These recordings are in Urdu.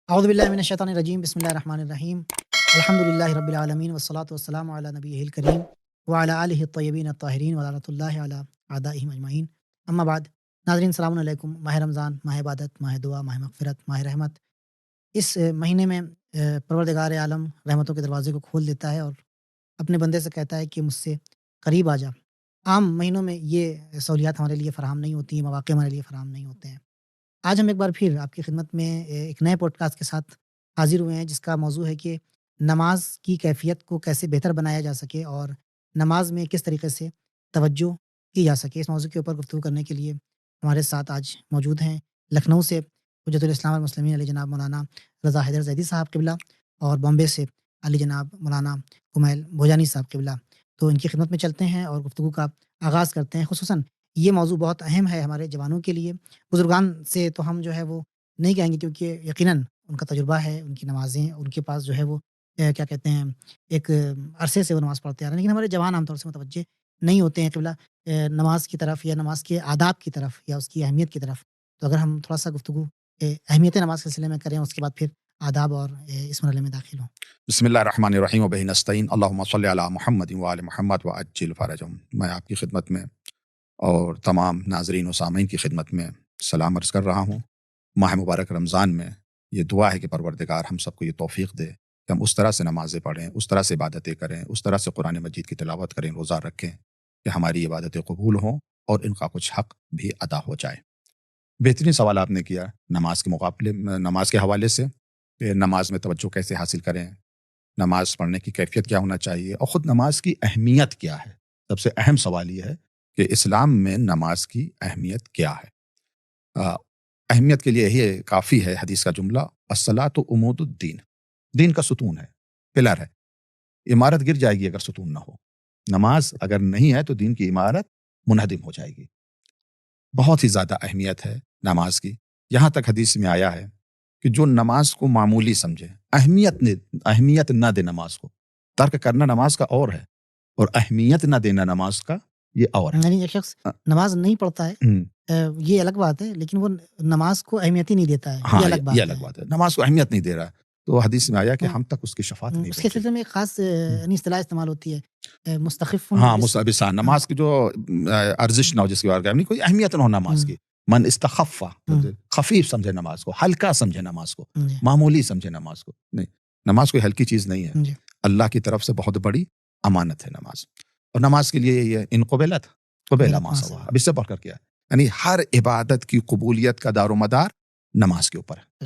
اعوذ باللہ من الشیطان الرجیم بسم اللہ الرحمن الرحیم الحمد للہ رب العالمین والصلاۃ والسلام علی نبیہ الکریم وعلی آلہ الطیبین الطاہرین ولعنۃ اللہ علی اعدائہم اجمعین اما بعد. ناظرین السلام علیکم. ماہ رمضان، ماہ عبادت، ماہ دعا، ماہ مغفرت، ماہ رحمت. اس مہینے میں پروردگار عالم رحمتوں کے دروازے کو کھول دیتا ہے اور اپنے بندے سے کہتا ہے کہ مجھ سے قریب آ جا. عام مہینوں میں یہ سہولیات ہمارے لیے فراہم نہیں ہوتی ہیں، مواقع ہمارے لیے فراہم نہیں ہوتے ہیں. آج ہم ایک بار پھر آپ کی خدمت میں ایک نئے پوڈ کاسٹ کے ساتھ حاضر ہوئے ہیں، جس کا موضوع ہے کہ نماز کی کیفیت کو کیسے بہتر بنایا جا سکے اور نماز میں کس طریقے سے توجہ کی جا سکے. اس موضوع کے اوپر گفتگو کرنے کے لیے ہمارے ساتھ آج موجود ہیں لکھنؤ سے حجت الاسلام والمسلمین علی جناب مولانا رضا حیدر زیدی صاحب قبلہ، اور بامبے سے علی جناب مولانا کمیل بھوجانی صاحب قبلہ. تو ان کی خدمت میں چلتے ہیں اور گفتگو کا آغاز کرتے ہیں. خصوصاً یہ موضوع بہت اہم ہے ہمارے جوانوں کے لیے. بزرگان سے تو ہم جو ہے وہ نہیں کہیں گے، کیونکہ یقیناً ان کا تجربہ ہے، ان کی نمازیں ان کے پاس جو ہے وہ کیا کہتے ہیں، ایک عرصے سے وہ نماز پڑھتے آ رہے ہیں. لیکن ہمارے جوان عام طور سے متوجہ نہیں ہوتے ہیں قبلہ نماز کی طرف یا نماز کے آداب کی طرف یا اس کی اہمیت کی طرف. تو اگر ہم تھوڑا سا گفتگو اہمیت نماز کے سلسلے میں کریں، اس کے بعد پھر آداب اور اس مرحلے میں داخل ہوں. بسم اللہ الرحمن الرحیم وبہ نستعین اللہم صلی علی محمد وآل محمد وعجل فرجہم. میں آپ کی خدمت میں اور تمام ناظرین و سامعین کی خدمت میں سلام عرض کر رہا ہوں. ماہ مبارک رمضان میں یہ دعا ہے کہ پروردگار ہم سب کو یہ توفیق دے کہ ہم اس طرح سے نمازیں پڑھیں، اس طرح سے عبادتیں کریں، اس طرح سے قرآن مجید کی تلاوت کریں، روزہ رکھیں کہ ہماری عبادتیں قبول ہوں اور ان کا کچھ حق بھی ادا ہو جائے. بہترین سوال آپ نے کیا نماز کے مقابلے نماز کے حوالے سے کہ نماز میں توجہ کیسے حاصل کریں، نماز پڑھنے کی کیفیت کیا ہونا چاہیے، اور خود نماز کی اہمیت کیا ہے. سب سے اہم سوال یہ ہے کہ اسلام میں نماز کی اہمیت کیا ہے. اہمیت کے لیے یہی کافی ہے حدیث کا جملہ، الصلاۃ عمود الدین. دین کا ستون ہے، پلر ہے. عمارت گر جائے گی اگر ستون نہ ہو. نماز اگر نہیں ہے تو دین کی عمارت منہدم ہو جائے گی. بہت ہی زیادہ اہمیت ہے نماز کی. یہاں تک حدیث میں آیا ہے کہ جو نماز کو معمولی سمجھے، اہمیت نہ دے نماز کو، ترک کرنا نماز کا اور ہے، اور اہمیت نہ دینا نماز کا یہ اور ہے. یعنی ایک شخص نماز نہیں پڑھتا ہے، یہ الگ بات ہے، لیکن وہ نماز کو اہمیت ہی نہیں دیتا ہے، ہاں یہ الگ یہ بات الگ بات ہے. نماز کو اہمیت نہیں دے رہا ہے تو حدیث میں آیا کہ ہم تک اس کی شفاعت نہیں اس کے پہنچے. سلسلے میں ایک خاص یعنی اصطلاح استعمال ہوتی ہے، مستخف. ہاں مستبسان، نماز کی جو ارزش نہ ہو، جس کی بات کریں، کوئی اہمیت نہ ہو نماز کی. من استخفا، خفیف سمجھے نماز کو، ہلکا سمجھے نماز کو، معمولی سمجھے نماز کو. نہیں، نماز کوئی ہلکی چیز نہیں ہے. اللہ کی طرف سے بہت بڑی امانت ہے نماز. اور نماز کے لیے یہ ان قبلت قبیلہ ما سوا، اب اس سے بڑھ کر کیا ہے، یعنی ہر عبادت کی قبولیت کا دار و مدار نماز کے اوپر ہے.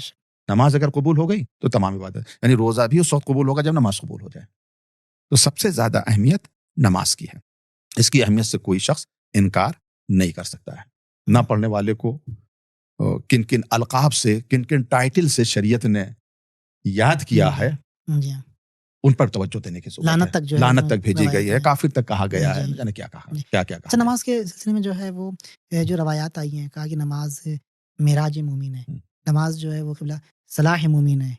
نماز اگر قبول ہو گئی تو تمام عبادت، یعنی روزہ بھی اس وقت قبول ہوگا جب نماز قبول ہو جائے. تو سب سے زیادہ اہمیت نماز کی ہے. اس کی اہمیت سے کوئی شخص انکار نہیں کر سکتا ہے. نہ پڑھنے والے کو کن کن القاب سے، کن کن ٹائٹل سے شریعت نے یاد کیا ہے، ان پر توجہ دینے کی ضرورت ہے. لعنت تک بھیجی گئی ہے، کافر تک کہا گیا ہے، یعنی کیا کہا، کیا کیا کہا. نماز کے سلسلے میں جو ہے وہ جو روایات آئی ہیں، کہا کہ نماز معراج مومن ہے، نماز جو ہے وہ قبلہ صلاح مومن ہے.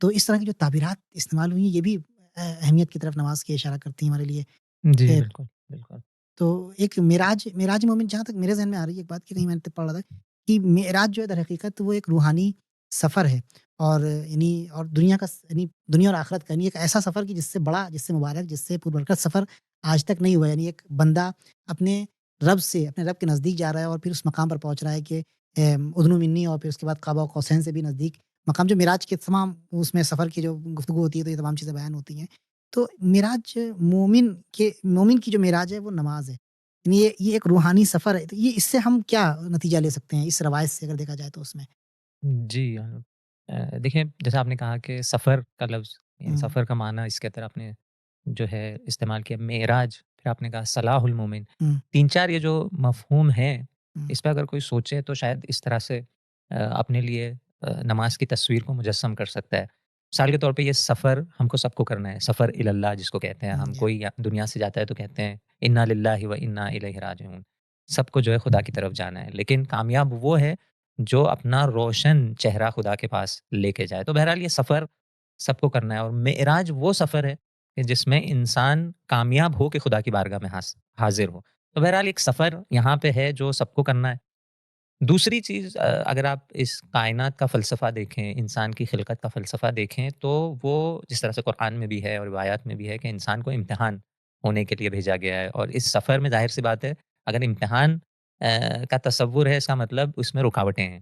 تو اس طرح کی جو تعبیرات استعمال ہوئی ہیں، یہ بھی اہمیت کی طرف نماز کی اشارہ کرتی ہیں ہمارے لیے. جی بالکل بالکل. تو ایک معراج مومن، جہاں تک میرے ذہن میں آ رہی ہے ایک بات کہ کہیں میں نے پڑھ رہا تھا کہ معراج جو ہے در حقیقت وہ ایک روحانی سفر ہے، اور اور دنیا اور آخرت کا ایک ایسا سفر کہ جس سے بڑا، جس سے مبارک، جس سے پربرکت سفر آج تک نہیں ہوا. یعنی ایک بندہ اپنے رب کے نزدیک جا رہا ہے اور پھر اس مقام پر پہنچ رہا ہے کہ ادنو منی، اور پھر اس کے بعد قاب قوسین سے بھی نزدیک مقام. جو معراج کے تمام اس میں سفر کی جو گفتگو ہوتی ہے تو یہ تمام چیزیں بیان ہوتی ہیں. تو معراج مومن کی جو معراج ہے وہ نماز ہے، یعنی یہ ایک روحانی سفر ہے. تو یہ اس سے ہم کیا نتیجہ لے سکتے ہیں اس روایت سے اگر دیکھا جائے تو اس میں؟ جی دیکھیں، جیسا آپ نے کہا کہ سفر کا لفظ، سفر کا معنی اس کے طرح آپ نے جو ہے استعمال کیا، معراج، پھر آپ نے کہا صلاح المومن. 3-4 یہ جو مفہوم ہیں، اس پہ اگر کوئی سوچے تو شاید اس طرح سے اپنے لیے نماز کی تصویر کو مجسم کر سکتا ہے. مثال کے طور پہ یہ سفر ہم کو سب کو کرنا ہے، سفر اللہ جس کو کہتے ہیں. ہم کوئی دنیا سے جاتا ہے تو کہتے ہیں انا للہ و انا الیہ راجعون. سب کو جو ہے خدا کی طرف جانا ہے، لیکن کامیاب وہ ہے جو اپنا روشن چہرہ خدا کے پاس لے کے جائے. تو بہرحال یہ سفر سب کو کرنا ہے، اور معراج وہ سفر ہے کہ جس میں انسان کامیاب ہو کے خدا کی بارگاہ میں حاضر ہو. تو بہرحال ایک سفر یہاں پہ ہے جو سب کو کرنا ہے. دوسری چیز اگر آپ اس کائنات کا فلسفہ دیکھیں، انسان کی خلقت کا فلسفہ دیکھیں، تو وہ جس طرح سے قرآن میں بھی ہے اور روایات میں بھی ہے کہ انسان کو امتحان ہونے کے لیے بھیجا گیا ہے، اور اس سفر میں ظاہر سی بات ہے اگر امتحان کا تصور ہے، اس کا مطلب اس میں رکاوٹیں ہیں،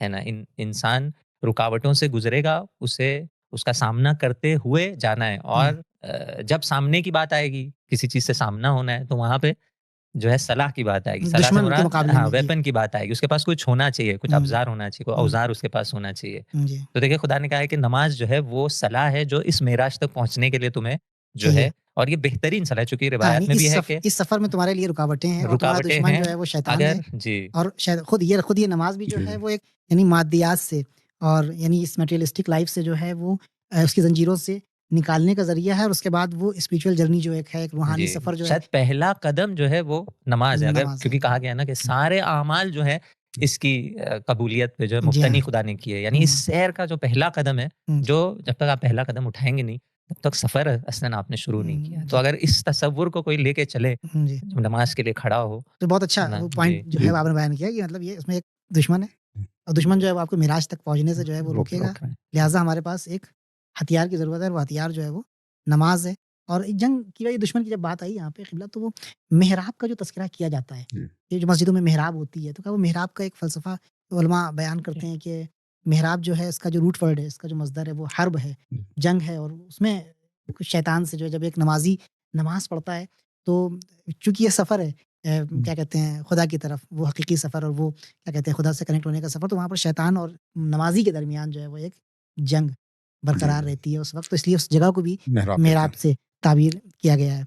ہے نا؟ انسان رکاوٹوں سے گزرے گا، اسے اس کا سامنا کرتے ہوئے جانا ہے، اور جب سامنے کی بات آئے گی، کسی چیز سے سامنا ہونا ہے، تو وہاں پہ جو ہے صلاح کی بات آئے گی، صلاح سے دشمن کے مراد مقابلے ہاں میں، جی ویپن کی بات آئے گی، اس کے پاس کچھ ہونا چاہیے، کچھ ابزار ہونا چاہیے، کوئی اوزار اس کے پاس ہونا چاہیے. جی تو دیکھیں خدا نے کہا ہے کہ نماز جو ہے وہ صلاح ہے جو اس معراج تک پہنچنے کے لیے تمہیں جو چاہیے. ہے، اور یہ بہترین صلاح ہے، چونکہ ہاں روایات میں بھی ہے کہ اس سفر میں تمہارے لیے رکاوٹیں ہیں، اور تمہارا رکاوٹیں دشمن ہیں جو ہے وہ شیطان ہے. اگر جی اور شاید خود یہ نماز بھی جو ہے وہ ایک یعنی مادیات سے اور یعنی اس میٹریلسٹک لائف سے جو ہے وہ اس کی زنجیروں سے نکالنے کا ذریعہ ہے، اور اس کے بعد وہ اسپریچول جرنی جو ایک ہے، ایک روحانی جی سفر جو ہے شاید پہلا قدم جو ہے وہ نماز ہے، اگر نماز ہے. کیونکہ کہا گیا نا کہ سارے اعمال جو ہے اس کی قبولیت پہ جو ہے جی مبتنی ہاں. خدا نے کی ہے، یعنی اس سیر کا جو پہلا قدم ہے، جو جب تک آپ پہلا قدم اٹھائیں گے نہیں تب تک سفر اصلاً آپ نے شروع نہیں کیا. تو اگر اس تصور کو کوئی لے کے چلے، جی نماز کے لیے کھڑا ہو، تو بہت اچھا نا وہ جی پوائنٹ جو ہے آپ نے بیان کیا کہ مطلب یہ اس میں ایک دشمن ہے، اور دشمن جو ہے وہ آپ کو معراج تک پہنچنے سے جو ہے وہ روکے گا. روک رہے ہیں. لہٰذا ہمارے پاس ایک ہتھیار کی ضرورت ہے، اور وہ ہتھیار جو ہے وہ نماز ہے. اور جنگ کی وجہ دشمن کی جب بات آئی یہاں پہ قبلہ، تو وہ محراب کا جو تذکرہ کیا جاتا ہے، یہ جو مسجدوں میں محراب ہوتی ہے، تو کیا وہ محراب کا ایک فلسفہ علماء بیان کرتے ہیں کہ محراب جو ہے اس کا جو روٹ ورڈ ہے، اس کا جو مصدر ہے وہ حرب ہے، جنگ ہے. اور اس میں کچھ شیطان سے جو ہے جب ایک نمازی نماز پڑھتا ہے، تو چونکہ یہ سفر ہے کیا کہتے ہیں خدا کی طرف، وہ حقیقی سفر، اور وہ کیا کہتے ہیں خدا سے کنیکٹ ہونے کا سفر، تو وہاں پر شیطان اور نمازی کے درمیان جو ہے وہ ایک جنگ برقرار رہتی ہے اس وقت. تو اس لیے اس جگہ کو بھی محراب سے تعبیر کیا گیا ہے.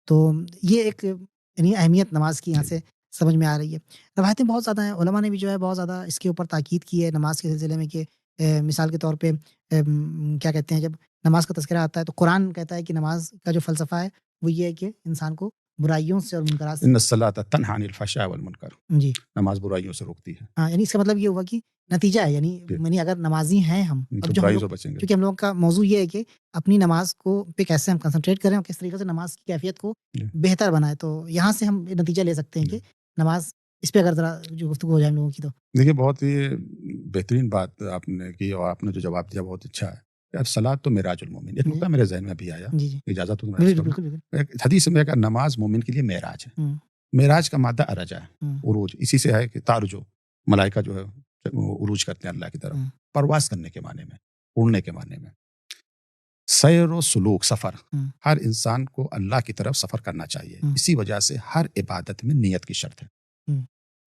تو یہ ایک یعنی اہمیت نماز کی یہاں سے سمجھ میں آ رہی ہے. روایتیں بہت زیادہ ہیں، علماء نے بھی جو ہے بہت زیادہ اس کے اوپر تاکید کی ہے نماز کے سلسلے میں، کہ مثال کے طور پہ کیا کہتے ہیں جب نماز کا تذکرہ آتا ہے تو قرآن کہتا ہے کہ نماز کا جو فلسفہ ہے وہ یہ ہے کہ انسان کو برائیوں سے اور منکرات سے ان الصلاۃ تنہی عن الفحشاء والمنکر، جی نماز برائیوں سے روکتی ہے. ہاں، یعنی اس کا مطلب یہ ہوا کہ نتیجہ ہے، یعنی اگر نمازی ہیں ہم، تو اب جو ہم برائیوں لوگ، سے بچیں گے. کیونکہ ہم لوگوں کا موضوع یہ ہے کہ اپنی نماز کو پہ کیسے ہم کنسنٹریٹ کریں اور کس طریقے سے نماز کی کیفیت کو بہتر بنائیں. تو یہاں سے ہم یہ نتیجہ لے سکتے ہیں کہ نماز، اس پہ اگر ذرا جو گفتگو ہو جائے ہم لوگوں کی. تو دیکھیے بہت ہی بہترین بات آپ نے کی، اور آپ نے جو جواب دیا بہت اچھا ہے. یار صلاۃ تو معراج المومن، ایک نقطہ میرے ذہن میں بھی آیا، جی اجازت ہو تو میں بالکل عرض کروں. بالکل. ایک حدیث میں کہ نماز مومن کے لیے معراج ہے. معراج کا مادہ ارجا ہے، عروج، اسی سے ہے کہ تارجو، ملائکہ جو ہے عروج کرتے ہیں اللہ کی طرف، پرواز کرنے کے معنی میں، اڑنے کے معنی میں. سیر و سلوک، سفر، ہر انسان کو اللہ کی طرف سفر کرنا چاہیے. اسی وجہ سے ہر عبادت میں نیت کی شرط ہے،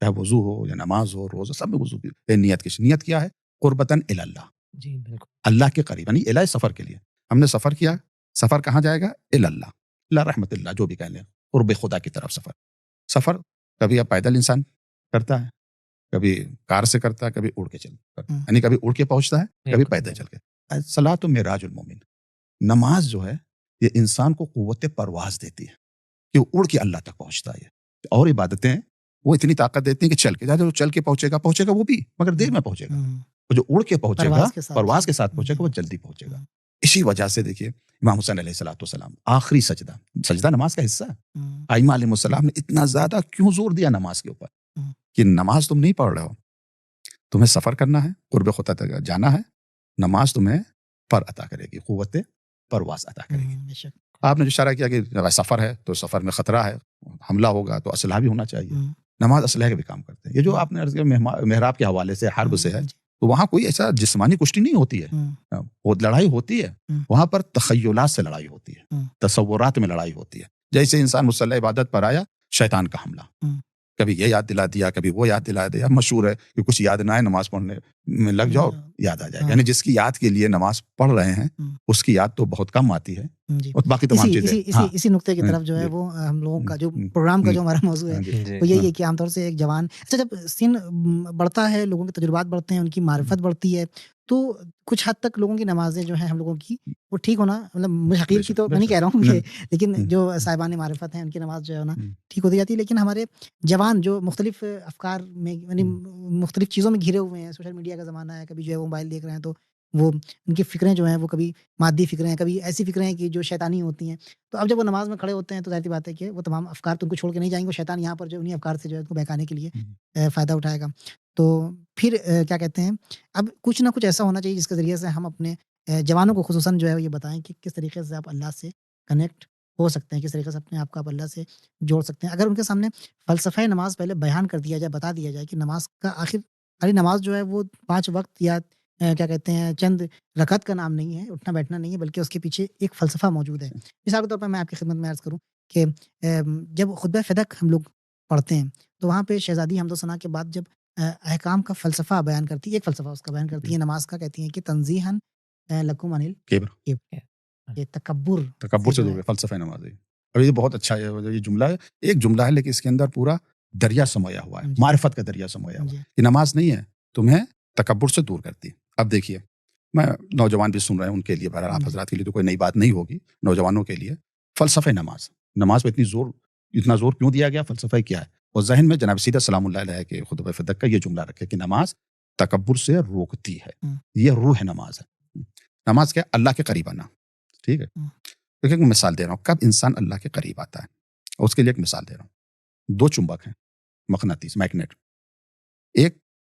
چاہے وضو ہو یا نماز ہو، روزہ، سب میں وضو کی نیت کی شرط. نیت کیا ہے؟ قربتاً الی اللہ، جی بالکل اللہ کے قریب، یعنی الہ سفر کے لیے ہم نے سفر کیا. سفر کہاں جائے گا؟ الی اللہ، اللہ رحمت اللہ، جو بھی کہہ لیں، قرب خدا کی طرف سفر کبھی اب پیدل انسان کرتا ہے، کبھی کار سے کرتا ہے، کبھی اڑ کے چلتا ہے، یعنی کبھی اڑ کے پہنچتا ہے، کبھی پیدل چل کے. صلاۃ و معراج المومن، نماز جو ہے یہ انسان کو قوت پرواز دیتی ہے کہ وہ اڑ کے اللہ تک پہنچتا ہے. اور عبادتیں وہ اتنی طاقت دیتی ہیں کہ چل کے پہنچے گا وہ بھی، مگر دیر میں پہنچے گا. وہ جو اڑ کے پہنچے گا، پرواز کے ساتھ پہنچے گا، وہ جلدی پہنچے گا. اسی وجہ سے دیکھیے امام حسین علیہ الصلوۃ والسلام آخری سجدہ نماز کا حصہ ہے. ائمہ علیہ السلام نے اتنا زیادہ کیوں زور دیا نماز کے اوپر کہ نماز تم نہیں پڑھ رہے ہو، تمہیں سفر کرنا ہے، قرب خدا تک جانا ہے، نماز تمہیں پر عطا کرے گی، قوت پرواز عطا کرے گی. آپ نے جو اشارہ کیا کہ سفر ہے تو سفر میں خطرہ ہے، حملہ ہوگا تو اسلحہ بھی ہونا چاہیے. نماز اسلحے کا بھی کام کرتے ہیں. یہ جو آپ نے عرض کیا محراب کے حوالے سے، حرب سے ہے، تو وہاں کوئی ایسا جسمانی کشتی نہیں ہوتی ہے، وہ لڑائی ہوتی ہے وہاں پر تخیلات سے لڑائی ہوتی ہے، تصورات میں لڑائی ہوتی ہے. جیسے انسان مصلی عبادت پر آیا، شیطان کا حملہ، کبھی یہ یاد دلا دیا، کبھی وہ یاد دلا دیا. مشہور ہے کہ کچھ یاد نہ آئے، نماز پڑھنے میں لگ جاؤ، یاد آ جائے. یعنی جس کی یاد کے لیے نماز پڑھ رہے ہیں اس کی یاد تو بہت کم آتی ہے، اور باقی تمام چیزیں. اسی نقطے کی طرف جو ہے وہ ہم لوگوں کا جو پروگرام کا جو ہمارا موضوع ہے وہ یہی ہے کہ عام طور سے ایک جوان، اچھا جب سن بڑھتا ہے، لوگوں کے تجربات بڑھتے ہیں، ان کی معرفت بڑھتی ہے، تو کچھ حد تک لوگوں کی نمازیں جو ہیں ہم لوگوں کی وہ ٹھیک ہونا، مطلب حقیر کی تو میں نہیں کہہ رہا ہوں کہ، لیکن جو صاحبان معرفت ہیں ان کی نماز جو ہے نا ٹھیک ہوتی جاتی ہے. لیکن ہمارے جوان جو مختلف افکار میں، یعنی مختلف چیزوں میں گھرے ہوئے ہیں، سوشل میڈیا کا زمانہ ہے، کبھی جو ہے وہ موبائل دیکھ رہے ہیں، تو وہ ان کی فکریں جو ہیں وہ کبھی مادی فکریں ہیں، کبھی ایسی فکریں ہیں کہ جو شیطانی ہوتی ہیں. تو اب جب وہ نماز میں کھڑے ہوتے ہیں تو ظاہر سی بات ہے کہ وہ تمام افکار تو ان کو چھوڑ کے نہیں جائیں گے، وہ شیطان یہاں پر جو انہیں افکار سے جو ہے ان کو بہکانے کے لیے فائدہ اٹھائے گا. تو پھر کیا کہتے ہیں اب کچھ نہ کچھ ایسا ہونا چاہیے جس کے ذریعے سے ہم اپنے جوانوں کو خصوصاً جو ہے یہ بتائیں کہ کس طریقے سے آپ اللہ سے کنیکٹ ہو سکتے ہیں، کس طریقے سے اپنے آپ کو آپ اللہ سے جوڑ سکتے ہیں. اگر ان کے سامنے فلسفہ نماز پہلے بیان کر دیا جائے، بتا دیا جائے کہ نماز کا آخر خالی نماز جو ہے وہ 5 وقت یا کیا کہتے ہیں چند رکعت کا نام نہیں ہے، اٹھنا بیٹھنا نہیں ہے، بلکہ اس کے پیچھے ایک فلسفہ موجود ہے. مثال کے طور پر میں آپ کی خدمت میں عرض کروں کہ جب خطبہ فدق ہم لوگ پڑھتے ہیں تو وہاں پہ شہزادی حمد و ثنا کے بعد جب احکام کا فلسفہ بیان کرتی ہے، ایک فلسفہ اس کا بیان کرتی ہے نماز کا، کہتی ہیں کہ تنزیہن لکم انل کبر، یہ تکبر تکبر سے جو دور ہے، فلسفہ نماز ہے. اور یہ بہت اچھا ہے، یہ جملہ ہے، ایک جملہ ہے لیکن اس کے اندر پورا دریا سمویا ہوا ہے، جی. معرفت کا دریا سمویا ہوا جی. ہے. یہ نماز نہیں ہے تمہیں تکبر سے دور کرتی ہے. اب دیکھیے، میں نوجوان بھی سن رہے ہیں، ان کے لیے بہرحال آپ حضرات کے لیے تو کوئی نئی بات نہیں ہوگی، نوجوانوں کے لیے فلسفہ نماز پہ اتنا زور کیوں دیا گیا، فلسفہ کیا ہے؟ اور ذہن میں جناب سیدہ سلام اللہ علیہ کے خطبہ فدق کا یہ جملہ رکھے کہ نماز تکبر سے روکتی ہے، یہ روح نماز ہے. نماز کیا؟ اللہ کے قریب آنا. ٹھیک ہے، ایک مثال دے رہا ہوں کب انسان اللہ کے قریب آتا ہے، اور اس کے لیے ایک مثال دے رہا ہوں. 2 چمبک ہیں، مقناطیس، میگنیٹ. ایک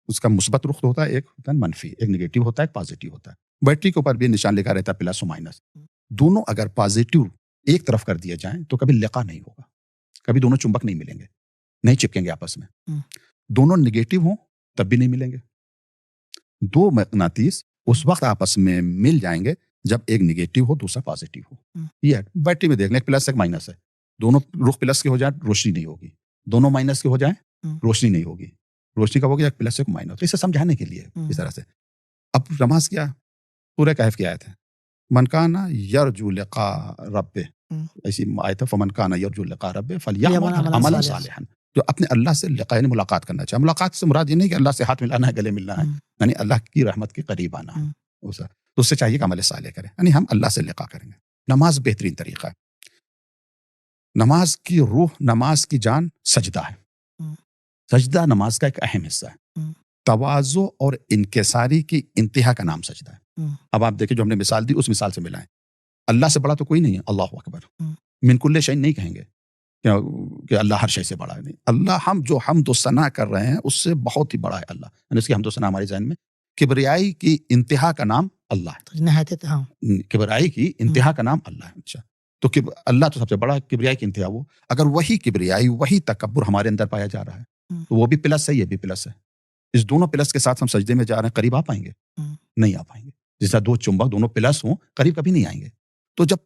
اس کا مثبت رخ ہوتا ہے، ایک ہوتا ہے منفی، ایک نیگیٹو ہوتا ہے، ایک پازیٹیو ہوتا ہے. بیٹری کے اوپر بھی نشان لکھا رہتا ہے پلس و مائنس. دونوں اگر پازیٹیو ایک طرف کر دیے جائیں تو کبھی لقا نہیں ہوگا، کبھی دونوں چمبک نہیں ملیں گے، نہیں چپکیں گے آپس میں. دونوں نیگیٹو ہوں تب بھی نہیں ملیں گے. 2 مقناطیس اس وقت آپس میں مل جائیں گے جب ایک نیگیٹو ہو دوسرا پازیٹیو ہو. یہ بیٹری میں دیکھ لیں، ایک پلس ایک مائنس ہے، دونوں رخ پلس کے ہو جائیں روشنی نہیں ہوگی، دونوں مائنس کے ہو جائیں روشنی نہیں ہوگی. روشنی کب ہوگی؟ ایک پلس ایک مائنس. اسے سمجھانے کے لیے اس طرح سے. اب نماز کیا؟ سورہ کہف کی آیت ہے، من کان یرجو لقاء رب، ایسی آیت ہے، فمن کان یرجو لقاء رب فلیعمل عملا صالحا. جو اپنے اللہ سے لقاء یعنی ملاقات کرنا چاہے. ملاقات سے مراد یہ نہیں کہ اللہ سے ہاتھ ملانا ہے، گلے ملنا ہے، یعنی اللہ کی رحمت کے قریب آنا ہے. تو اس سے چاہیے کہ عمل صالح کریں، یعنی ہم اللہ سے لقاء کریں گے. نماز بہترین طریقہ ہے. نماز کی روح، نماز کی جان سجدہ ہے. سجدہ نماز کا ایک اہم حصہ ہے. تواضع اور انکساری کی انتہا کا نام سجدہ ہے. اب آپ دیکھیں جو ہم نے مثال دی اس مثال سے ملائیں. اللہ سے بڑا تو کوئی نہیں ہے، اللہ اکبر. من کل شیء نہیں کہیں گے کہ اللہ ہر شے سے بڑا ہے. نہیں، اللہ ہم جو حمد و ثنا کر رہے ہیں اس سے بہت ہی بڑا ہے اللہ. یعنی اس کی حمد و ثنا ہمارے ذہن میں کبریائی کی انتہا کا نام اللہ ہے. کبریائی کی انتہا کا نام اللہ ہے. اچھا، تو اللہ تو سب سے بڑا ہے. کبریائی کی انتہا وہ، اگر وہی کبریائی وہی تکبر ہمارے اندر پایا جا رہا ہے تو وہ بھی پلس ہے، یہ بھی پلس ہے. اس دونوں پلس کے ساتھ ہم سجدے میں جا رہے ہیں، قریب آ پائیں گے؟ نہیں آ پائیں گے. جیسا 2 چمبک دونوں پلس ہوں قریب کبھی نہیں آئیں گے. تو جب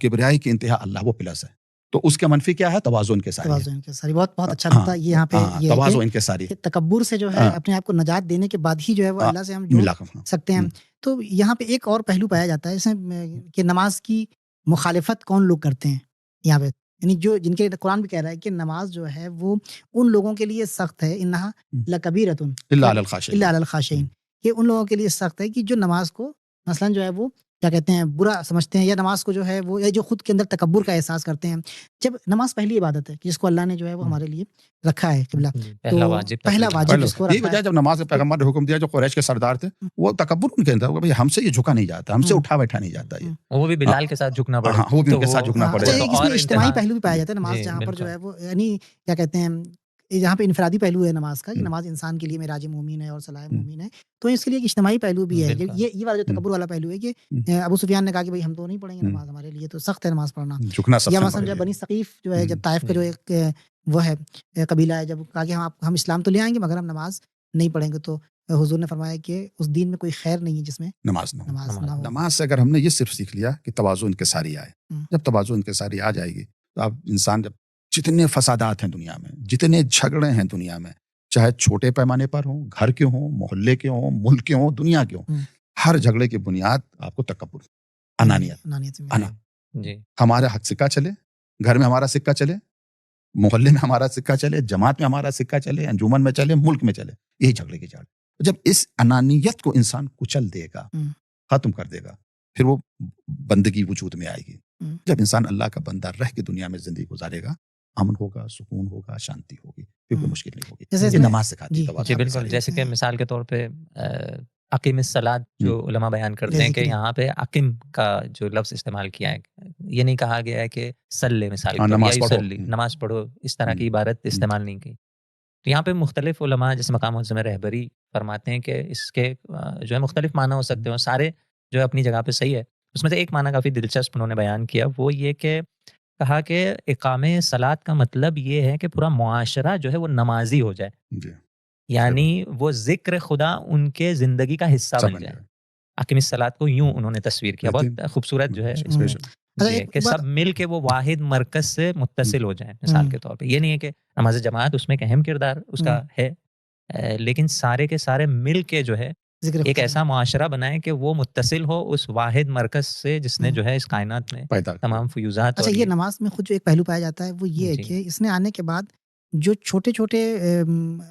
کبریائی کی انتہا اللہ وہ پلس ہے تو اس کے منفی کیا ہے؟ تواضع انکساری. بہت اچھا نقطہ یہاں پہ یہ ہے تواضع انکساری کہ تکبر سے جو ہے اپنے آپ کو نجات دینے کے بعد ہی جو ہے وہ اللہ سے ہم جڑ سکتے ہیں. تو یہاں پہ ایک اور پہلو پایا جاتا ہے اس میں کہ نماز کی مخالفت کون لوگ کرتے ہیں یہاں پہ، یعنی جو جن کے قرآن بھی کہہ رہا ہے کہ نماز جو ہے وہ ان لوگوں کے لیے سخت ہے، انہا لکبیرۃ الا علی الخاشعین، کہ ان لوگوں کے لیے سخت ہے کہ جو نماز کو مثلا جو ہے وہ کیا کہتے ہیں برا سمجھتے ہیں، یا نماز کو جو ہے وہ جو خود کے اندر تکبر کا احساس کرتے ہیں. جب نماز پہلی عبادت ہے جس کو اللہ نے جو ہے وہ ہمارے لیے رکھا ہے قبلہ، پہلا واجب جس کو یہی وجہ جب نماز پیغمبر نے حکم دیا، جو قریش کے سردار تھے وہ تکبر ان کے اندر ہوگا، بھائی ہم سے یہ جھکا نہیں جاتا، ہم سے اٹھا بیٹھا نہیں جاتا. یہ وہ بھی بلال کے ساتھ جھکنا پڑے، وہ بھی ان کے ساتھ جھکنا پڑے. اس میں اجتماعی پہلو بھی پایا جاتا ہے نماز، جہاں پر جو ہے وہ یعنی کیا کہتے ہیں جہاں پہ انفرادی پہلو ہے نماز کا، کہ نماز انسان کے لیے معراج مومن ہے اور صلاح مومن ہے، تو اس کے لیے ایک اجتماعی پہلو بھی ہے. یہ والا جو تکبر والا پہلو ہے کہ ابو سفیان نے کہا کہ بھائی ہم تو نہیں پڑھیں گے نماز، ہمارے لیے تو سخت ہے نماز پڑھنا. یا مثلا جو بنی ثقیف جو ہے، جب طائف کا جو ایک وہ ہے قبیلہ ہے، جب کہا کہ ہم اسلام تو لے آئیں گے مگر ہم نماز نہیں پڑھیں گے، تو حضور نے فرمایا کہ اس دین میں کوئی خیر نہیں ہے جس میں نماز نہ ہو. نماز سے اگر ہم نے یہ صرف سیکھ لیا کہ تواضع انکساری آئے، جب تواضع انکساری آ جائے گی تو اب انسان، جب جتنے فسادات ہیں دنیا میں، جتنے جھگڑے ہیں دنیا میں، چاہے چھوٹے پیمانے پر ہوں، گھر کے ہوں، محلے کے ہوں، ملک کے ہوں، دنیا کے ہوں، ہر جھگڑے کی بنیاد آپ کو تکبر، انانیت. ہمارا حق سکہ چلے، گھر میں ہمارا سکہ چلے، محلے میں ہمارا سکہ چلے، جماعت میں ہمارا سکہ چلے، انجمن میں چلے، ملک میں چلے، یہی جھگڑے کی جڑ. جب اس انانیت کو انسان کچل دے گا، ختم کر دے گا، پھر وہ بندگی وجود میں آئے گی. جب انسان اللہ کا بندہ رہ کے دنیا میں زندگی گزارے گا، امن ہوگا، سکون ہوگا، شانتی ہوگی، پھر کوئی مشکل نہیں ہوگی. یہ نماز سکھاتی ہے. جی بالکل، جیسے کہ مثال کے طور پہ اقیم الصلاۃ جو علماء بیان کرتے ہیں کہ یہاں پہ اقیم کا جو لفظ استعمال کیا ہے، یہ نہیں کہا گیا ہے کہ صلی، مثال نماز پڑھو، اس طرح کی عبارت استعمال نہیں کی. تو یہاں پہ مختلف علماء جیسے مقام معظم رہبری فرماتے ہیں کہ اس کے جو ہے مختلف معنی ہو سکتے ہیں، سارے جو ہے اپنی جگہ پہ صحیح ہے. اس میں سے ایک معنی کافی دلچسپ انہوں نے بیان کیا، وہ یہ کہ کہا کہ اقامہ صلاۃ کا مطلب یہ ہے کہ پورا معاشرہ جو ہے وہ نمازی ہو جائے، جی یعنی وہ ذکر خدا ان کے زندگی کا حصہ سب بن جائے. اقیم الصلاۃ کو یوں انہوں نے تصویر کیا، بہترین. بہت خوبصورت جو ہے اس بے میں شک. اچھا یہ ایک کہ بات سب مل کے وہ واحد مرکز سے متصل ہو جائیں. مثال کے طور پہ یہ نہیں ہے کہ نماز جماعت اس میں ایک اہم کردار اس کا ہے، لیکن سارے کے سارے مل کے جو ہے ذکر ایک خدا ایسا معاشرہ بنائیں کہ وہ متصل ہو اس واحد مرکز سے جس نے جو ہے اس کائنات میں پیدا کیا. تمام فیوزات. اچھا اور یہ نماز میں خود جو ایک پہلو پایا جاتا ہے وہ یہ ہے جی. کہ اس نے آنے کے بعد جو چھوٹے چھوٹے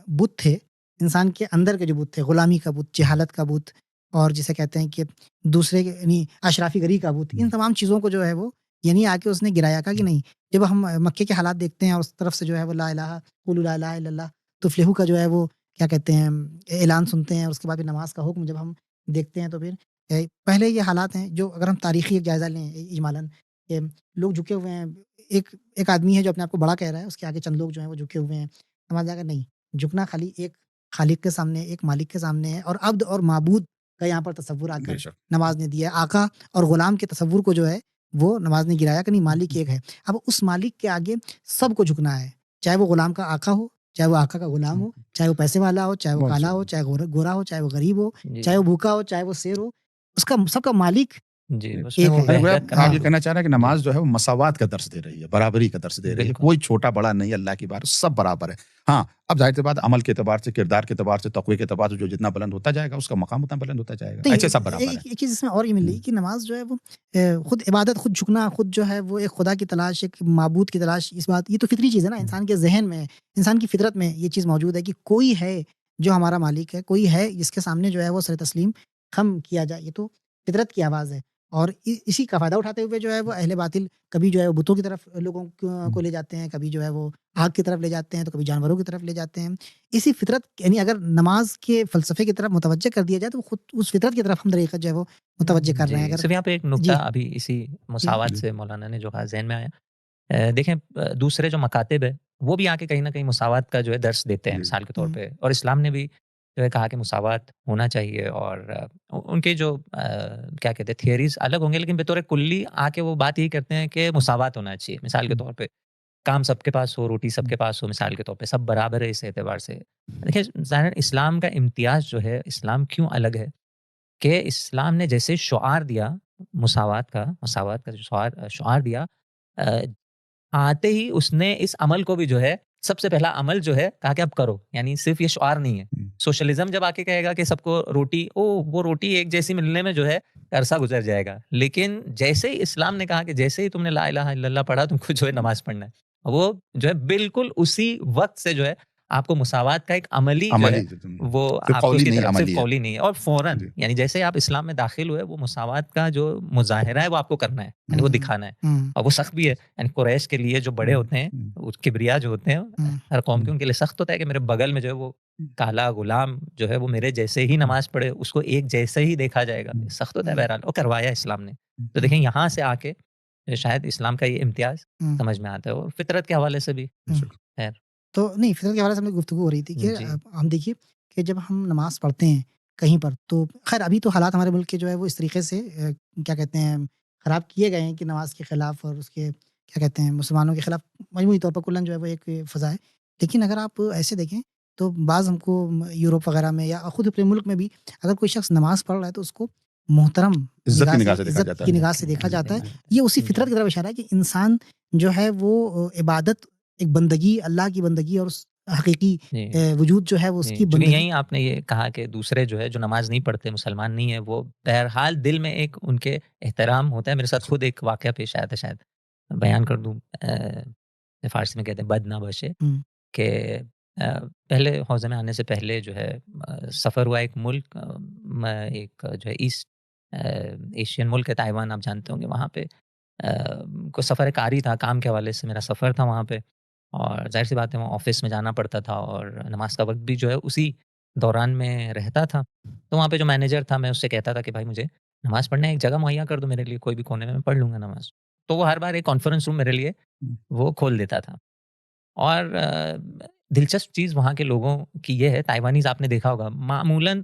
بت تھے انسان کے اندر کے جو بت تھے، غلامی کا بت، جہالت کا بت، اور جسے کہتے ہیں کہ دوسرے یعنی اشرافی گری کا بت، ان تمام چیزوں کو جو ہے وہ یعنی آ کے اس نے گرایا کا کہ نہیں. جب ہم مکے کے حالات دیکھتے ہیں اور اس طرف سے جو ہے وہ لا الہ قولوا لا الہ الا اللہ تفلحوا کا جو ہے وہ کیا کہتے ہیں اعلان سنتے ہیں، اور اس کے بعد پھر نماز کا حکم جب ہم دیکھتے ہیں تو پھر پہلے یہ حالات ہیں جو اگر ہم تاریخی ایک جائزہ لیں اجمالاً کہ لوگ جھکے ہوئے ہیں. ایک آدمی ہے جو اپنے آپ کو بڑا کہہ رہا ہے، اس کے آگے چند لوگ جو ہیں وہ جھکے ہوئے ہیں. سمجھ جائے گا نہیں، جھکنا خالی ایک خالق کے سامنے، ایک مالک کے سامنے ہے، اور عبد اور معبود کا یہاں پر تصور آ کر نماز نے دیا ہے. آقا اور غلام کے تصور کو جو ہے وہ نماز نے گرایا کہ نہیں، مالک ایک ہے. اب اس مالک کے آگے سب کو جھکنا ہے، چاہے وہ غلام کا آقا ہو، چاہے وہ آقا کا غلام ہو، چاہے وہ پیسے والا ہو، چاہے وہ کالا ہو، چاہے گورا ہو، چاہے وہ غریب ہو، چاہے وہ بھوکا ہو، چاہے وہ شیر ہو، اس کا سب کا مالک جی. اس میں وہ ایک ہے. وحدت کا آپ یہ کہنا چاہ رہے ہیں کہ نماز جو ہے وہ مساوات کا درس دے رہی ہے، برابری کا درس دے رہی ہے. کوئی چھوٹا بڑا نہیں، اللہ کی بات سب برابر ہے. ہاں اب ظاہر سی بات عمل کے اعتبار سے، کردار کے اعتبار سے، تقوی کے اعتبار سے جو جتنا بلند ہوتا جائے گا اس کا مقام اتنا بلند ہوتا جائے گا. ایسے سب برابر ہے. ایک چیز اس میں اور یہ مل رہی کہ نماز جو ہے وہ خود عبادت، خود جھکنا، خود جو ہے وہ ایک خدا کی تلاش، ایک معبود کی تلاش. اس بات یہ تو فطری چیز ہے نا، انسان کے ذہن میں، انسان کی فطرت میں یہ چیز موجود ہے کہ کوئی ہے جو ہمارا مالک ہے، کوئی ہے جس کے سامنے جو ہے وہ سر تسلیم خم کیا جائے. یہ تو فطرت کی آواز ہے. اور اسی کا فائدہ اٹھاتے ہوئے جو ہے وہ اہل باطل کبھی جو ہے وہ بتوں کی طرف لوگوں کو لے جاتے ہیں، کبھی جو ہے وہ آگ کی طرف لے جاتے ہیں، تو کبھی جانوروں کی طرف لے جاتے ہیں. اسی فطرت یعنی اگر نماز کے فلسفے کی طرف متوجہ کر دیا جائے تو خود اس فطرت کی طرف ہم طریقہ جو ہے وہ متوجہ کر رہے ہیں. اگر صرف یہاں پہ ایک نکتہ ابھی اسی مساوات سے مولانا نے جو کہا ذہن میں آیا، دیکھیں دوسرے جو مکاتب ہے وہ بھی آ کے کہیں نہ کہیں مساوات کا جو ہے درس دیتے ہیں مثال کے طور پہ، اور اسلام نے بھی جو ہے کہا کہ مساوات ہونا چاہیے. اور ان کے جو کیا کہتے ہیں تھیوریز الگ ہوں گے، لیکن بطور کلی آ کے وہ بات یہی کرتے ہیں کہ مساوات ہونا چاہیے. مثال کے طور پہ کام سب کے پاس ہو، روٹی سب کے پاس ہو، مثال کے طور پہ سب برابر ہے اس اعتبار سے. دیکھیں ظاہر اسلام کا امتیاز جو ہے، اسلام کیوں الگ ہے کہ اسلام نے جیسے شعار دیا مساوات کا جو شعار دیا، آتے ہی اس نے اس عمل کو بھی جو ہے سب سے پہلا عمل جو ہے کہا کہ اب کرو. یعنی صرف یہ شعار نہیں ہے. سوشلزم جب آ کے کہے گا کہ سب کو روٹی، وہ روٹی ایک جیسی ملنے میں جو ہے عرصہ گزر جائے گا، لیکن جیسے ہی اسلام نے کہا کہ جیسے ہی تم نے لا الہ الا اللہ پڑھا تم کو جو ہے نماز پڑھنا ہے، وہ جو ہے بالکل اسی وقت سے جو ہے آپ کو مساوات کا ایک عملی جو ہے وہ آپ کو اس کی طرف صرف قولی نہیں ہے، اور فوراً یعنی جیسے آپ اسلام میں داخل ہوئے وہ مساوات کا جو مظاہرہ ہے وہ آپ کو کرنا ہے، یعنی وہ دکھانا ہے. اور وہ سخت بھی ہے. یعنی قریش کے لیے جو بڑے ہوتے ہیں، کبریا جو ہوتے ہیں ہر قوم کے، ان کے لیے سخت ہوتا ہے کہ میرے بغل میں جو ہے وہ کالا غلام جو ہے وہ میرے جیسے ہی نماز پڑھے، اس کو ایک جیسے ہی دیکھا جائے گا. سخت ہوتا ہے بہرحال، اور کروایا اسلام نے. تو دیکھیں یہاں سے آ کے شاید اسلام کا یہ امتیاز سمجھ میں آتا ہے، اور فطرت کے حوالے سے بھی خیر. تو نہیں، فطرت کے حوالے سے ہم نے گفتگو ہو رہی تھی کہ ہم دیکھیے کہ جب ہم نماز پڑھتے ہیں کہیں پر، تو خیر ابھی تو حالات ہمارے ملک کے جو ہے وہ اس طریقے سے کیا کہتے ہیں خراب کیے گئے ہیں کہ نماز کے خلاف اور اس کے کیا کہتے ہیں مسلمانوں کے خلاف مجموعی طور پر کلن جو ہے وہ ایک فضا ہے. لیکن اگر آپ ایسے دیکھیں تو بعض ہم کو یوروپ وغیرہ میں یا خود اپنے ملک میں بھی اگر کوئی شخص نماز پڑھ رہا ہے تو اس کو محترم عزت کی نگاہ سے دیکھا جاتا ہے. یہ اسی فطرت کی طرف اشارہ ہے کہ انسان جو ہے وہ عبادت، ایک بندگی، اللہ کی بندگی اور اس حقیقی وجود جو ہے وہ اس کی بندگی. یہی آپ نے یہ کہا کہ دوسرے جو ہے جو نماز نہیں پڑھتے، مسلمان نہیں ہے، وہ بہرحال دل میں ایک ان کے احترام ہوتا ہے. میرے ساتھ خود ایک واقعہ پیش آیا تھا، شاید بیان کر دوں. فارسی میں کہتے ہیں بد نہ بشے، کہ پہلے حوضے میں آنے سے پہلے جو ہے سفر ہوا ایک ملک، ایک جو ہے ایسٹ ایشین ملک ہے، تائیوان، آپ جانتے ہوں گے. وہاں پہ کو سفر کاری تھا، کام کے حوالے سے میرا سفر تھا وہاں پہ، اور ظاہر سی بات ہے وہاں آفس میں جانا پڑتا تھا، اور نماز کا وقت بھی جو ہے اسی دوران میں رہتا تھا. تو وہاں پہ جو مینیجر تھا، میں اس سے کہتا تھا کہ بھائی مجھے نماز پڑھنے ایک جگہ مہیا کر دو میرے لیے، کوئی بھی کونے میں پڑھ لوں گا نماز. تو وہ ہر بار ایک کانفرنس روم میرے لیے وہ کھول دیتا تھا. اور دلچسپ چیز وہاں کے لوگوں کی یہ ہے، تائیوانیز آپ نے دیکھا ہوگا معمولاً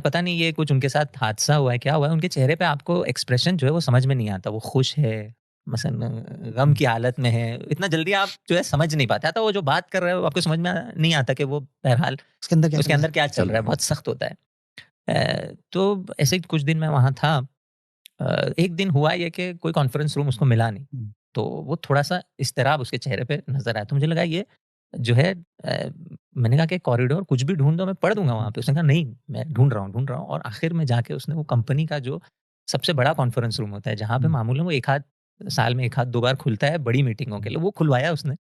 پتہ نہیں یہ کچھ ان کے ساتھ حادثہ ہوا ہے کیا ہوا ہے، ان کے چہرے پہ آپ کو ایکسپریشن جو ہے وہ سمجھ میں نہیں آتا، وہ خوش ہے مثلا غم کی حالت میں ہے، اتنا جلدی آپ جو ہے سمجھ نہیں پاتے، آتا وہ جو بات کر رہے ہو آپ کو سمجھ میں نہیں آتا کہ وہ بہرحال اس کے اندر کیا اس کے اندر کیا چل رہا ہے، بہت سخت ہوتا ہے۔ تو ایسے ہی کچھ دن میں وہاں تھا، ایک دن ہوا یہ کہ کوئی کانفرنس روم اس کو ملا نہیں، تو وہ تھوڑا سا اضطراب اس کے چہرے پہ نظر آیا، تو مجھے لگا یہ جو ہے میں نے کہا کہ کوریڈور کچھ بھی ڈھونڈو میں پڑھ دوں گا وہاں پہ، اس نے کہا نہیں میں ڈھونڈ رہا ہوں، اور آخر میں جا کے اس نے وہ کمپنی کا جو سب سے بڑا کانفرنس روم ہوتا ہے جہاں پہ معمولاً وہ ایک آدھ سال میں ایک آدھ دو بار کھلتا ہے بڑی میٹنگوں کے لیے، وہ کھلوایا اس نے،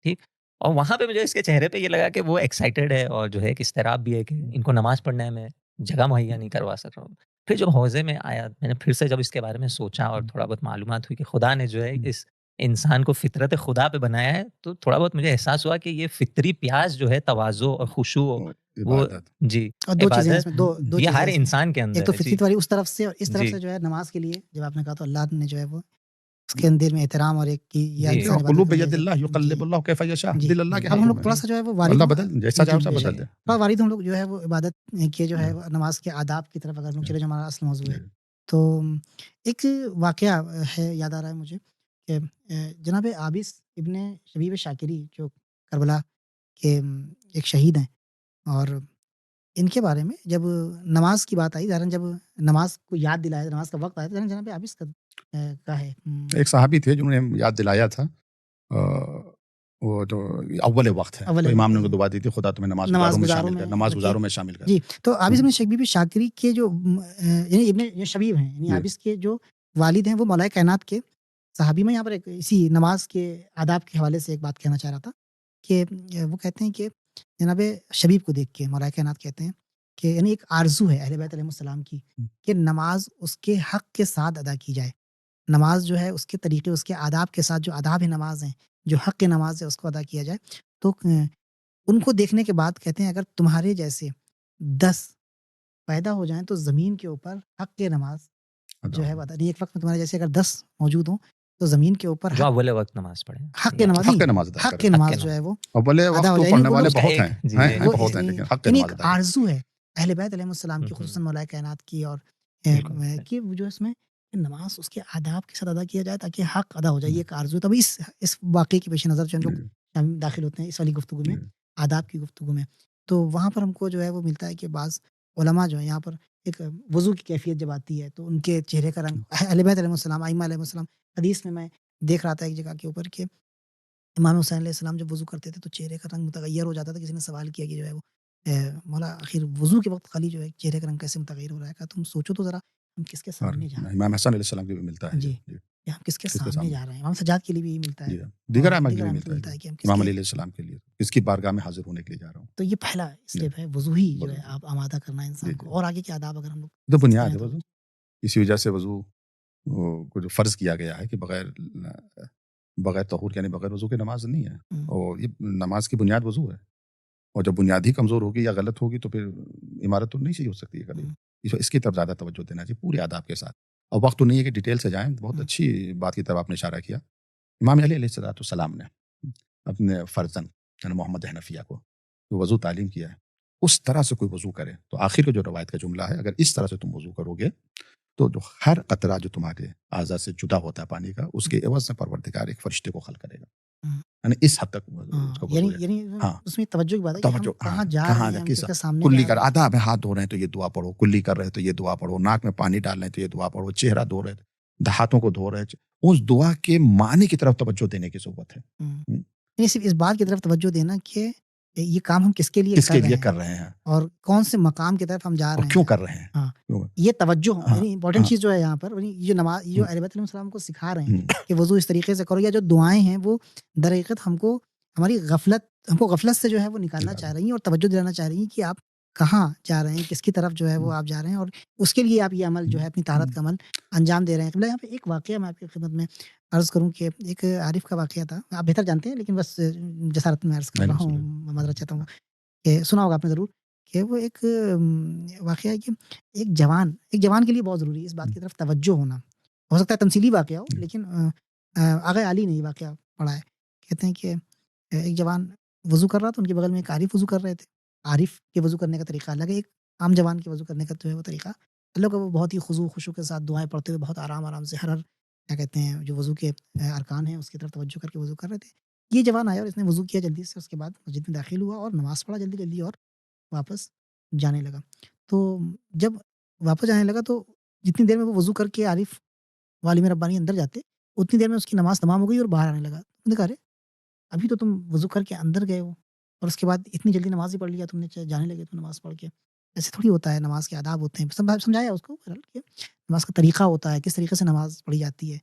ٹھیک، اور وہاں پہ مجھے اس کے چہرے پہ یہ لگا کہ وہ ایکسائٹیڈ ہے اور جو ہے ایک اضطراب بھی ہے کہ ان کو نماز پڑھنے ہے، میں جگہ مہیا نہیں کروا سک رہا ہوں۔ پھر جب حوضے میں آیا میں نے پھر سے جب اس کے بارے میں سوچا اور تھوڑا بہت معلومات ہوئی کہ خدا نے جو ہے اس انسان کو فطرت خدا پہ بنایا ہے، تو تھوڑا بہت مجھے احساس ہوا کہ یہ فطری پیاس جو ہے تواضع اور خشوع وہ جی اور دو چیزیں اس عبادت میں، دو یہ چیزیں ہر اس میں، انسان کے ایک اندر تو ہے جی فطرت والی اس طرف سے، اور اس طرف جی سے جو ہے نماز کے لیے جب آپ نے کہا تو اللہ نے جو ہے وہ اس کے اندر میں احترام اور ایک کی یا جی انسان عبادت قلوب کرنے بید اللہ جی یقلب اللہ کیف یشاء، جی۔ دل اللہ کے اب ہم ہاتھوں لوگ میں تھوڑا سا جو ہے وہ اللہ والد بدل جیسا چاہے ویسا بدل دے۔ تھوڑا والد ہم لوگ جو ہے وہ عبادت کے جو ہے نماز کے آداب کی طرف اگر ہم لوگ چلے جو ہمارا اصل موضوع ہے، تو ایک واقعہ ہے یاد آ رہا ہے مجھے کہ جناب عابس ابن شبیب شاکری جو کربلا کے ایک شہید ہیں، اور ان کے بارے میں جب نماز کی بات آئی، ظاہراً جب نماز کو یاد دلایا، نماز کا وقت آیا، تو جناب عابس کا ہے ایک صحابی تھے جنہوں نے یاد دلایا تھا، وہ جو اول وقت ہے تو امام نے ان کو دعا دی تھی خدا تمہیں نماز گزاروں میں شامل کر، نماز گزاروں میں شامل کر جی۔ تو عابس ابن شبیب شاکری کے جو یعنی ابن شبیب ہیں، یعنی عابس کے جو والد ہیں وہ مولا کائنات کے صحابی، میں یہاں پر ایک اسی نماز کے آداب کے حوالے سے ایک بات کہنا چاہ رہا تھا کہ وہ کہتے ہیں کہ جناب شبیب کو دیکھ کے مولا کائنات کہتے ہیں کہ یعنی ایک آرزو ہے اہل بیت علیہ السلام کی کہ نماز اس کے حق کے ساتھ ادا کی جائے، نماز جو ہے اس کے طریقے، اس کے آداب کے ساتھ، جو آداب نماز ہیں، جو حق نماز ہے اس کو ادا کیا جائے۔ تو ان کو دیکھنے کے بعد کہتے ہیں اگر تمہارے جیسے 10 پیدا ہو جائیں تو زمین کے اوپر حق نماز جو ہے بتا، ایک وقت میں تمہارے جیسے اگر 10 موجود ہوں تو زمین کے اوپر جو اول وقت نماز پڑھیں، حق نماز جو ہے وہ اول وقت ادا ہو تو جائے، پڑھنے والے بہت ہیں وہ بہت ہیں، لیکن حق یعنی نماز ایک ادا آرزو ہے اہل بیت علیہ السلام کی، خصوصاً مولا کائنات کی، اور کہ جو اس میں نماز اس کے آداب کے ساتھ ادا کیا جائے تاکہ حق ادا ہو جائے، یہ ایک آرزو۔ تب اس واقعے کے پیش نظر جو ہم لوگ داخل ہوتے ہیں اس والی گفتگو میں، آداب کی گفتگو میں، تو وہاں پر ہم کو جو ہے وہ ملتا ہے کہ بعض علماء جو ہیں یہاں پر ایک وضو کی کیفیت جب آتی ہے تو ان کے چہرے کا رنگ، اہل بیت علیہ السلام، ائمہ علیہ السلام، حدیث میں دیکھ رہا تھا ایک جگہ کے اوپر کہ امام حسین علیہ السلام جب وضو کرتے تھے تو چہرے کا رنگ متغیر ہو جاتا تھا۔ کسی نے سوال کیا کہ جو ہے وہ مولا آخر وضو کے وقت خالی جو ہے چہرے کا رنگ کیسے متغیر ہو رہا ہے؟ کہا تم سوچو تو ذرا ہم کس کے سامنے جا رہے ہیں؟ امام حسن علیہ السلام کے بھی ملتا ہے جی، کہ ہم کس کے سامنے جا رہے ہیں؟ امام سجاد کے لیے بھی ملتا ہے، دیگر ائمہ کے بھی ملتا ہے کہ ہم امام علیہ السلام کے لیے اس کی بارگاہ میں حاضر ہونے کے لیے جا رہا ہوں۔ تو یہ پہلا اسٹیپ ہے وضو ہی جو ہے آپ آمادہ کرنا انسان کو، اور آگے کے آداب اگر ہم لوگ تو بنیاد ہے وضو، اسی وجہ سے وضو کو جو فرض کیا گیا ہے کہ بغیر طہور یعنی بغیر وضو کے نماز نہیں ہے، اور یہ نماز کی بنیاد وضو ہے، اور جب بنیاد ہی کمزور ہوگی یا غلط ہوگی تو پھر عمارت تو نہیں صحیح ہو سکتی ہے کبھی۔ اس کی طرف زیادہ توجہ دینا چاہیے پورے آداب کے ساتھ، اور وقت تو نہیں ہے کہ ڈیٹیل سے جائیں، بہت اچھی بات کی طرف آپ نے اشارہ کیا۔ امام علی علیہ السلام نے اپنے فرزند یعنی محمد حنفیہ کو وضو تعلیم کیا ہے، اس طرح سے کوئی وضو کرے تو آخر کا جو روایت کا جملہ ہے، اگر اس طرح سے تم وضو کرو گے تو جو ہر قطرہ جو تمہارے اعضاء سے جدا ہوتا ہے پانی کا، اس کے عوض میں پروردگار ایک فرشتے کو خلق کرے گا، یعنی اس حد تک یعنی اس میں توجہ کی بات ہے کہ ہم کہاں جا رہے ہیں، کس کے سامنے کلی کر آداب ہے، ہاتھ دھو رہے ہیں تو یہ دعا پڑھو، کلی کر رہے ہیں تو یہ دعا پڑھو، ناک میں پانی ڈال رہے ہیں تو یہ دعا پڑھو، چہرہ دھو رہے ہیں، ہاتھوں کو دھو رہے ہیں، اس دعا کے معنی کی طرف توجہ دینے کی ضرورت ہے۔ یعنی صرف اس بات کی طرف توجہ دینا کہ یہ کام ہم کس کے لیے کر رہے ہیں اور کون سے مقام کی طرف ہم جا رہے ہیں، کیوں کر رہے ہیں، ہاں یہ توجہ یعنی امپورٹنٹ چیز جو ہے یہاں پر، یہ نماز جو اہل بیت علیہ السلام کو سکھا رہے ہیں کہ وضو اس طریقے سے کرو، یا جو دعائیں ہیں وہ در حقیقت ہم کو غفلت سے جو ہے وہ نکالنا چاہ رہی ہیں اور توجہ دلانا چاہ رہی ہیں کہ آپ کہاں جا رہے ہیں، کس کی طرف جو ہے وہ آپ جا رہے ہیں، اور اس کے لیے آپ یہ عمل جو ہے اپنی طہارت کا عمل انجام دے رہے ہیں۔ یہاں پہ ایک واقعہ میں آپ کی خدمت میں عرض کروں کہ ایک عارف کا واقعہ تھا، آپ بہتر جانتے ہیں لیکن بس جسارت میں عرض کر رہا ہوں، معذرت چاہتا ہوں کہ سنا ہوگا آپ نے ضرور، کہ وہ ایک واقعہ ہے کہ ایک جوان کے لیے بہت ضروری ہے اس بات کی طرف توجہ ہونا، ہو سکتا ہے تمثیلی واقعہ ہو لیکن آغا علی نے یہ واقعہ پڑھا ہے، کہتے ہیں کہ ایک جوان وضو کر رہا تھا، ان کے بغل میں ایک عارف وضو کر رہے تھے. عارف کے وضو کرنے کا طریقہ الگ ہے، ایک عام جوان کے وضو کرنے کا جو ہے وہ طریقہ الگ ہے. وہ بہت ہی خضوع خشوع کے ساتھ دعائیں پڑھتے ہوئے بہت آرام سے ہر کیا کہتے ہیں جو وضو کے ارکان ہیں اس کی طرف توجہ کر کے وضو کر رہے تھے. یہ جوان آیا اور اس نے وضو کیا جلدی سے، اس کے بعد مسجد میں داخل ہوا اور نماز پڑھا جلدی اور واپس جانے لگا. تو جب واپس جانے لگا تو جتنی دیر میں وہ وضو کر کے عارف عالم ربانی اندر جاتے، اتنی دیر میں اس کی نماز تمام ہو گئی اور باہر آنے لگا. انہوں نے کہا ارے ابھی تو تم وضو کر کے اندر گئے ہو اور اس کے بعد اتنی جلدی نماز ہی پڑھ لیا تم نے، جانے لگے تو نماز پڑھ کے. ایسے تھوڑی ہوتا ہے، نماز کے آداب ہوتے ہیں. سمجھایا اس کو بہرحال کہ نماز کا طریقہ ہوتا ہے، کس طریقے سے نماز پڑھی جاتی ہے،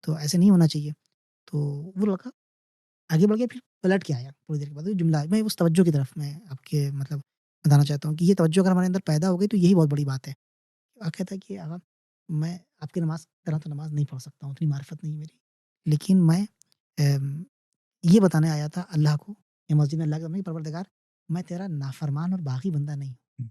تو ایسے نہیں ہونا چاہیے. تو وہ لڑکا آگے بڑھ گیا، پھر پلٹ کے آیا تھوڑی دیر کے بعد. جملہ میں اس توجہ کی طرف میں آپ کے مطلب بتانا چاہتا ہوں کہ یہ توجہ اگر ہمارے اندر پیدا ہو گئی تو یہی بہت بڑی بات ہے. آپ کہتا ہے کہ آقا میں آپ کی نماز طرح تو نماز نہیں پڑھ سکتا ہوں، اتنی معرفت نہیں میری، لیکن میں یہ بتانے آیا تھا اللہ کو یا مسجد میں اللہ کے سامنے، پروردگار میں تیرا نافرمان اور باغی بندہ نہیں ہوں،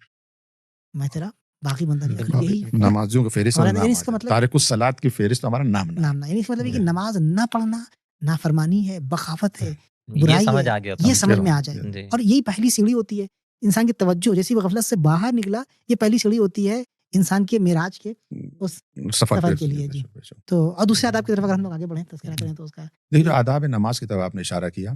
میں تیرا باغی بندہ نہیں ہوں. یہی نمازیوں کی فہرست ہمارے میں یعنی نام اس کا آ جائے. مطلب تارک الصلاۃ کی فہرست ہمارا نام نہ نام نہ، یعنی اس کا مطلب ہے کہ نماز نہ پڑھنا نافرمانی ہے، بغاوت ہے، یہ برائی سمجھ ہے، آ گیا یہ تھا. سمجھ میں آ جائے. جی اور یہی پہلی سیڑھی ہوتی ہے انسان کی توجہ. جیسی وہ غفلت سے باہر نکلا، یہ پہلی سیڑھی ہوتی ہے انسان کے معراج کے اس سفر کے لیے. جی تو اور دوسرے آداب کی طرف اگر ہم لوگ آگے بڑھیں تذکرہ کریں تو اس کا دیکھیے جو آداب نماز کی طرف آپ نے اشارہ کیا،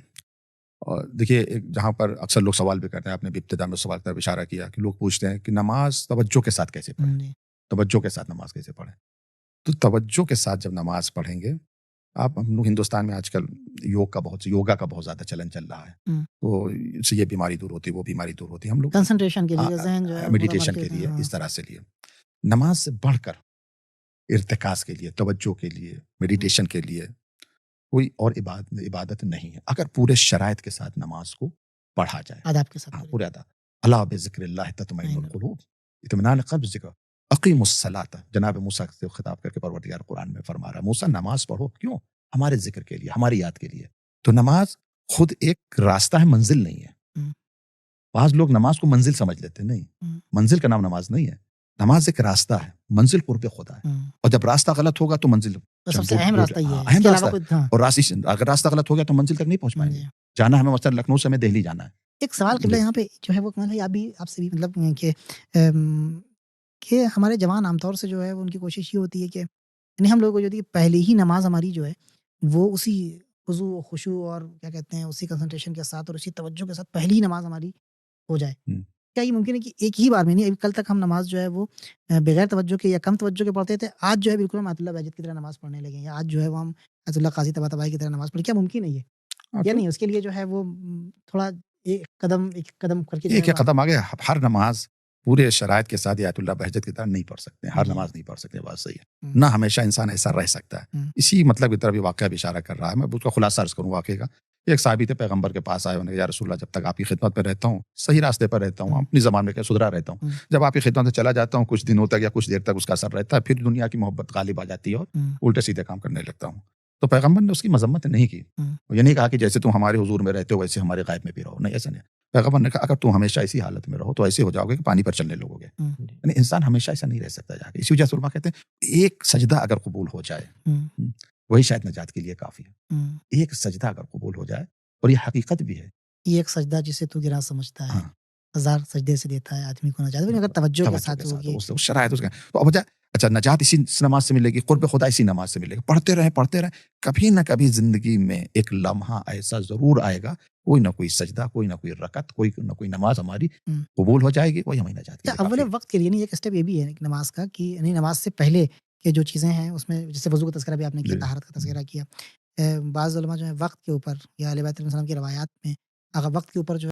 اور دیکھیے جہاں پر اکثر لوگ سوال بھی کرتے ہیں، آپ نے بھی ابتدا میں سوال کی طرف اشارہ کیا کہ لوگ پوچھتے ہیں کہ نماز توجہ کے ساتھ کیسے پڑھیں، توجہ کے ساتھ نماز کیسے پڑھیں. تو توجہ کے ساتھ جب نماز پڑھیں گے آپ، ہم لوگ ہندوستان میں آج کل یوگا کا بہت زیادہ چلن چل رہا ہے، تو اس سے یہ بیماری دور ہوتی ہے، وہ بیماری دور ہوتی ہے. ہم لوگ کنسنٹریشن کے لیے، ذہن جو ہے میڈیٹیشن کے لیے اس طرح سے لیے. نماز سے بڑھ کر ارتکاز کے لیے، توجہ کے لیے، میڈیٹیشن کے لیے کوئی اور عبادت نہیں ہے اگر پورے شرائط کے ساتھ نماز کو پڑھا جائے، آداب کے ساتھ. پورے آداب. اللہ بذکر اللہ تطمئن القلوب، اطمینان قلب ذکر. اقیم الصلاۃ، جناب موسیٰ سے خطاب کر کے پروردگار قرآن میں فرما رہا ہے موسیٰ نماز پڑھو. کیوں؟ ہمارے ذکر کے لیے، ہماری یاد کے لیے. تو نماز خود ایک راستہ ہے، منزل نہیں ہے. بعض لوگ نماز کو منزل سمجھ لیتے، نہیں، منزل کا نام نماز نہیں ہے. نماز ایک راستہ ہے، منزل قرب خدا ہے. اور جب راستہ غلط ہوگا تو منزل سب سے اہم راستہ یہ ہے، اہم راستہ. اور اگر راستہ غلط ہو گیا تو منزل تک نہیں پہنچ پائیں گے. جانا ہمیں مثلا لکھنؤ سے ہمیں دہلی جانا ہے. ایک سوال قبلہ یہاں پہ جو ہے وہ آپ سے بھی مطلب کہ ہمارے جوان عام طور سے جو ہے ان کی کوشش یہ ہوتی ہے کہ یعنی ہم لوگوں کو جو ہے پہلے ہی نماز ہماری جو ہے وہ اسی خضوع و خشوع اور کیا کہتے ہیں اسی کنسنٹریشن کے ساتھ اور اسی توجہ کے ساتھ پہلی ہی نماز ہماری ہو جائے. کیا یہ ممکن ہے کہ ایک ہی بار میں نہیں، کل تک ہم نماز جو ہے وہ بغیر توجہ کے یا کم توجہ کے پڑھتے تھے، آج جو ہے بالکل ہم آیت اللہ بہجت کی طرح نماز پڑھنے لگے، یا آج جو ہے وہ ہم آیت اللہ قاضی طباطبائی کی طرح نماز پڑھیں؟ کیا ممکن ہے یہ یا نہیں؟ اس کے لیے جو ہے وہ تھوڑا ایک قدم کر کے ایک قدم آگے. ہر نماز پورے شرائط کے ساتھ آیت اللہ بہجت کی طرح نہیں پڑھ سکتے، ہر نماز نہیں پڑھ سکتے. بات صحیح ہے. نہ ہمیشہ انسان ایسا رہ سکتا ہے. اسی مطلب کی طرف یہ واقعہ بھی اشارہ کر رہا ہے. میں اس کا خلاصہ عرض کروں واقعے کا. ایک صحابی تھے، پیغمبر کے پاس آئے، انہوں نے کہا یا رسول اللہ جب تک آپ کی خدمت پہ رہتا ہوں صحیح راستے پر رہتا ہوں، اپنی زبان میں سدھرا رہتا ہوں. جب آپ کی خدمت سے چلا جاتا ہوں کچھ دنوں تک یا کچھ دیر تک اس کا اثر رہتا ہے، پھر دنیا کی محبت غالب آ جاتی ہے اور الٹے سیدھے کام کرنے لگتا ہوں. تو پیغمبر نے اس کی مذمت نہیں کی. یہ نہیں کہا کہ جیسے تم ہمارے حضور میں رہتے ہو ویسے ہمارے غائب میں بھی رہو، نہیں، ایسا نہیں. پیغمبر نے کہا اگر تم ہمیشہ اسی حالت میں رہو تو ایسے ہو جاؤ گے کہ پانی پر چلنے لگو گے. یعنی انسان ہمیشہ ایسا نہیں رہ سکتا جا کے. اسی وجہ سے علماء کہتے ہیں ایک سجدہ اگر قبول ہو جائے وہی شاید نجات کے لیے کافی ہے. ایک سجدہ اگر قبول ہو جائے، اور یہ حقیقت بھی ہے. یہ ایک سجدہ جسے تو گرا سمجھتا ہے، 1000 سجدے سے دیتا ہے آدمی کو نجات، اگر توجہ کے ساتھ ہوگی شرائط اس کا. تو اب اچھا نجات اسی نماز سے ملے گی، قرب خدا اسی نماز سے ملے گا. پڑھتے رہیں. کبھی نہ کبھی زندگی میں ایک لمحہ ایسا ضرور آئے گا، کوئی نہ کوئی سجدہ، کوئی نہ کوئی رکعت، کوئی نہ کوئی نماز ہماری قبول ہو جائے گی، وہی ہمیں نجات کی. اول وقت کے لیے نہیں، ایک اسٹیپ یہ بھی ہے نماز کا کہ یعنی نماز سے پہلے کے جو چیزیں ہیں اس میں جیسے وضو کا تذکرہ بھی آپ نے کیا، طہارت کا تذکرہ کیا. بعض علماء جو ہے وقت کے اوپر یا علیہ بیت السلام کی روایات میں اگر وقت کے اوپر جو